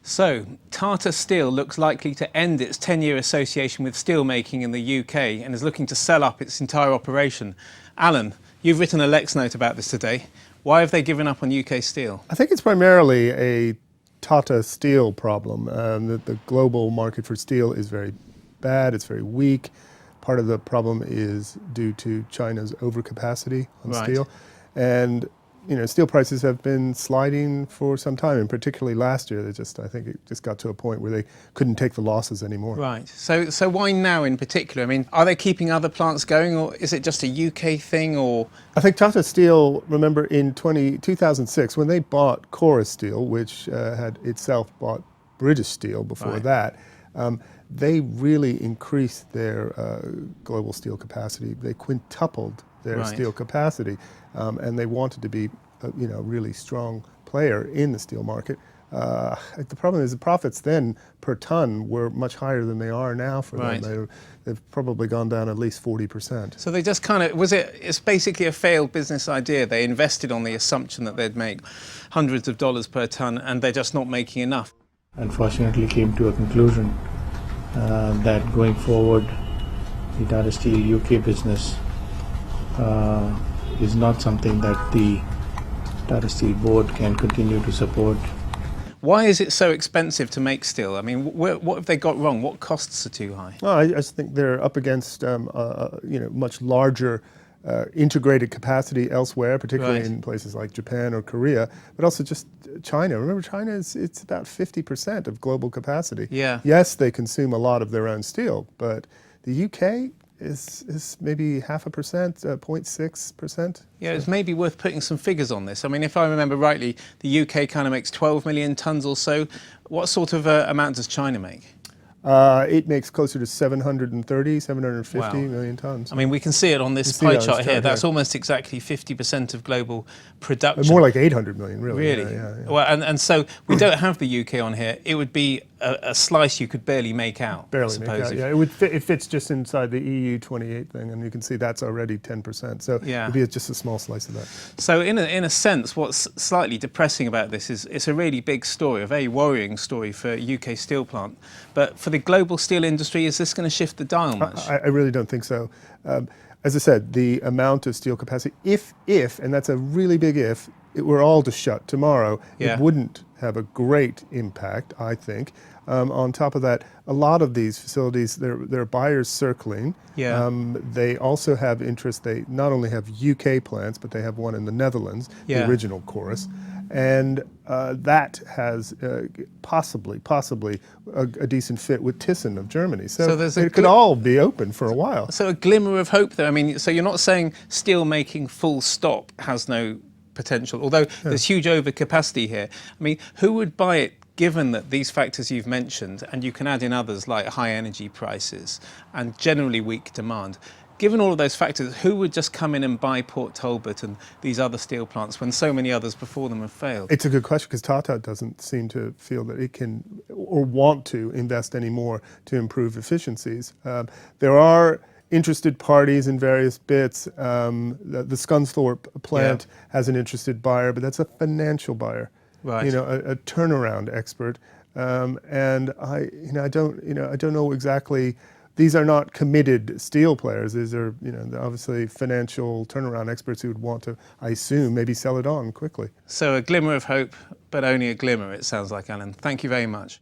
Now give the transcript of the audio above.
So, Tata Steel looks likely to end its 10-year association with steelmaking in the UK and is looking to sell up its entire operation. Alan, you've written a Lex note about this today. Why have they given up on UK steel? I think it's primarily a Tata Steel problem. The global market for steel is very bad, it's very weak. Part of the problem is due to China's overcapacity on steel. And steel prices have been sliding for some time, and particularly last year. I think it just got to a point where they couldn't take the losses anymore. Right. So why now in particular? I mean, are they keeping other plants going, or is it just a UK thing? Or I think Tata Steel, remember in 2006, when they bought Chorus Steel, which had itself bought British Steel before that, they really increased their global steel capacity. They quintupled their steel capacity, and they wanted to be a really strong player in the steel market. The problem is the profits then per ton were much higher than they are now for them. They've probably gone down at least 40%. So they just kind of, it's basically a failed business idea. They invested on the assumption that they'd make hundreds of dollars per ton, and they're just not making enough. Unfortunately came to a conclusion that going forward the Tata Steel UK business is not something that the Tata Steel board can continue to support. Why is it so expensive to make steel? I mean, what have they got wrong? What costs are too high? Well, I just think they're up against much larger integrated capacity elsewhere, particularly in places like Japan or Korea, but also just China. Remember, China it's about 50% of global capacity. Yeah. Yes, they consume a lot of their own steel, but the UK is maybe 0.5%, 0.6%. Yeah, it's maybe worth putting some figures on this. I mean, if I remember rightly, the UK kind of makes 12 million tons or so. What sort of amount does China make? It makes closer to 750 million tons. I mean, we can see it on this pie chart here. That's almost exactly 50% of global production. More like 800 million, really. Really? Yeah. Well, and so we don't have the UK on here. It would be a slice you could barely make out. Barely make out, yeah. It fits just inside the EU 28 thing, and you can see that's already 10%. So it would be just a small slice of that. So in a sense, what's slightly depressing about this is it's a really big story, a very worrying story for a UK steel plant. But for the global steel industry, is this going to shift the dial much? I really don't think so. As I said, the amount of steel capacity, if, and that's a really big if, it were all to shut tomorrow, it wouldn't have a great impact, I think. On top of that, a lot of these facilities, there are buyers circling. They also have interest. They not only have UK plants, but they have one in the Netherlands, the original Chorus. And that has possibly a decent fit with Thyssen of Germany. So it could all be open for a while. So a glimmer of hope there. I mean, so you're not saying steel making full stop has no potential, although there's huge overcapacity here. I mean, who would buy it given that these factors you've mentioned, and you can add in others like high energy prices and generally weak demand? Given all of those factors, who would just come in and buy Port Talbot and these other steel plants when so many others before them have failed? It's a good question, because Tata doesn't seem to feel that it can or want to invest any more to improve efficiencies. There are interested parties in various bits. The Scunthorpe plant has an interested buyer, but that's a financial buyer, a turnaround expert. And I don't know exactly. These are not committed steel players. These are, obviously financial turnaround experts who would want to, I assume, maybe sell it on quickly. So a glimmer of hope, but only a glimmer, it sounds like, Alan. Thank you very much.